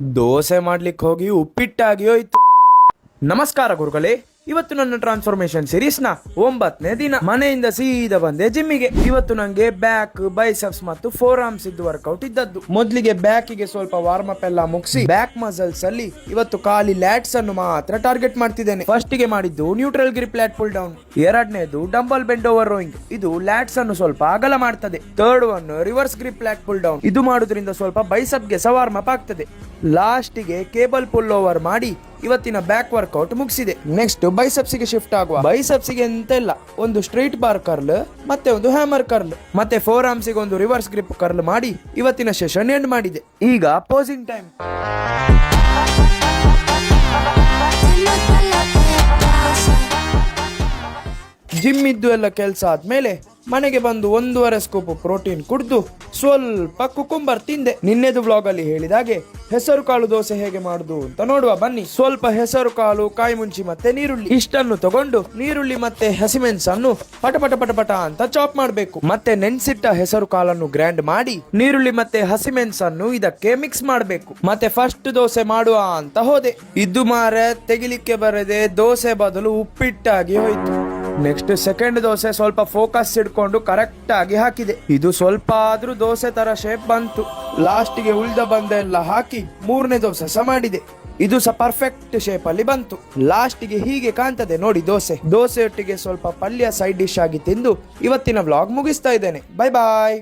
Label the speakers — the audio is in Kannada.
Speaker 1: ದೋಸೆ ಮಾಡ್ಲಿಕ್ಕೆ ಹೋಗಿ ಉಪ್ಪಿಟ್ಟಾಗಿ ಹೋಯ್ತು. ನಮಸ್ಕಾರ ಗುರುಗಳೇ, ಇವತ್ತು ನನ್ನ ಟ್ರಾನ್ಸ್ಫಾರ್ಮೇಶನ್ ಸೀರೀಸ್ ನ 9ನೇ ದಿನ. ಮನೆಯಿಂದ ಸೀದಾ ಬಂದೆ ಜಿಮ್ಮಿಗೆ. ಇವತ್ತು ನಂಗೆ ಬ್ಯಾಕ್, ಬೈಸೆಪ್ಸ್ ಮತ್ತು ಫೋರ್ ಆರ್ಮ್ಸ್ ಇದ್ದು ವರ್ಕೌಟ್ ಇದ್ದದ್ದು. ಮೊದಲಿಗೆ ಬ್ಯಾಕ್ ಗೆ ಸ್ವಲ್ಪ ವಾರ್ಮ್ ಅಪ್ ಎಲ್ಲ ಮುಗಿಸಿ ಬ್ಯಾಕ್ ಮಸಲ್ಸ್ ಅಲ್ಲಿ ಇವತ್ತು ಖಾಲಿ ಲ್ಯಾಟ್ಸ್ ಅನ್ನು ಮಾತ್ರ ಟಾರ್ಗೆಟ್ ಮಾಡ್ತಿದ್ದೇನೆ. ಫಸ್ಟ್ ಗೆ ಮಾಡಿದ್ದು neutral grip lat pull down, ಎರಡನೇದು ಡಂಬಲ್ ಬೆಂಡ್ ಓವರ್ ರೋಯಿಂಗ್, ಇದು ಲ್ಯಾಟ್ಸ್ ಅನ್ನು ಸ್ವಲ್ಪ ಅಗಲ ಮಾಡ್ತದೆ. Third one reverse grip lat pull down, ಇದು ಮಾಡೋದ್ರಿಂದ ಸ್ವಲ್ಪ ಬೈಸೆಪ್ ಗೆ ವಾರ್ಮ್ ಅಪ್ ಆಗ್ತದೆ. ಲಾಸ್ಟ್ ಗೆ ಕೇಬಲ್ ಪುಲ್ ಓವರ್ ಮಾಡಿ ಇವತ್ತಿನ ಬ್ಯಾಕ್ ವರ್ಕೌಟ್ ಮುಗಿಸಿದೆ. ನೆಕ್ಸ್ಟ್ ಬೈಸೆಪ್ಸ್ ಗೆ ಶಿಫ್ಟ್ ಆಗುವ. ಬೈಸೆಪ್ಸ್ ಗೆ ಎಂತ ಇಲ್ಲ, ಒಂದು ಸ್ಟ್ರೈಟ್ ಬಾರ್ ಕರ್ಲ್ ಮತ್ತೆ ಒಂದು ಹ್ಯಾಮರ್ ಕರ್ಲ್ ಮತ್ತೆ ಫೋರ್ ಆರ್ಮ್ಸ್ ಗೆ ಒಂದು ರಿವರ್ಸ್ ಗ್ರಿಪ್ ಕರ್ಲ್ ಮಾಡಿ ಇವತ್ತಿನ ಸೆಷನ್ ಎಂಡ್ ಮಾಡಿದೆ. ಈಗ ಪೋಸಿಂಗ್ ಟೈಮ್. ಜಿಮ್ ಇದ್ದು ಎಲ್ಲ ಕೆಲಸ ಆದ್ಮೇಲೆ ಮನೆಗೆ ಬಂದು 1.5 ಸ್ಕೂಪ್ ಪ್ರೋಟೀನ್ ಕುಡ್ದು ಸ್ವಲ್ಪ ಕುಕುಂಬರ್ ತಿಂದೆ. ನಿನ್ನೆದು ವ್ಲಾಗ್ ಅಲ್ಲಿ ಹೇಳಿದಾಗೆ ಹೆಸರು ಕಾಳು ದೋಸೆ ಹೇಗೆ ಮಾಡುದು ಅಂತ ನೋಡುವ ಬನ್ನಿ. ಸ್ವಲ್ಪ ಹೆಸರು ಕಾಳು, ಕಾಯಿ ಮುಂಚಿ ಮತ್ತೆ ನೀರುಳ್ಳಿ ಇಷ್ಟನ್ನು ತಗೊಂಡು ನೀರುಳ್ಳಿ ಮತ್ತೆ ಹಸಿಮೆಣಸನ್ನು ಪಟ ಪಟ ಪಟ ಪಟ ಅಂತ ಚಾಪ್ ಮಾಡಬೇಕು. ಮತ್ತೆ ನೆನ್ಸಿಟ್ಟ ಹೆಸರು ಕಾಳನ್ನು ಗ್ರೈಂಡ್ ಮಾಡಿ ನೀರುಳ್ಳಿ ಮತ್ತೆ ಹಸಿಮೆಣಸನ್ನು ಇದಕ್ಕೆ ಮಿಕ್ಸ್ ಮಾಡಬೇಕು. ಮತ್ತೆ ಫಸ್ಟ್ ದೋಸೆ ಮಾಡುವ ಅಂತ ಹೋದೆ. ಇದು ಮಾರೆ ತೆಗಿಲಿಕ್ಕೆ ಬರದೆ ದೋಸೆ ಬದಲು ಉಪ್ಪಿಟ್ಟಾಗಿ ಹೋಯ್ತು. ನೆಕ್ಸ್ಟ್ ಸೆಕೆಂಡ್ ದೋಸೆ ಸ್ವಲ್ಪ ಫೋಕಸ್ ಇಡ್ಕೊಂಡು ಕರೆಕ್ಟ್ ಆಗಿ ಹಾಕಿದೆ. ಇದು ಸ್ವಲ್ಪ ಆದ್ರೂ ದೋಸೆ ತರ ಶೇಪ್ ಬಂತು. ಲಾಸ್ಟ್ ಗೆ ಉಳ್ದ ಬಂದೆಲ್ಲ ಹಾಕಿ 3ನೇ ದೋಸೆ ಸಹ ಮಾಡಿದೆ. ಇದು ಸಹ ಪರ್ಫೆಕ್ಟ್ ಶೇಪ್ ಅಲ್ಲಿ ಬಂತು. ಲಾಸ್ಟ್ ಗೆ ಹೀಗೆ ಕಾಣ್ತದೆ ನೋಡಿ ದೋಸೆ ಒಟ್ಟಿಗೆ ಸ್ವಲ್ಪ ಪಲ್ಯ ಸೈಡ್ ಡಿಶ್ ಆಗಿ ತಿಂದು ಇವತ್ತಿನ ವ್ಲಾಗ್ ಮುಗಿಸ್ತಾ ಇದ್ದೇನೆ. ಬೈ ಬಾಯ್.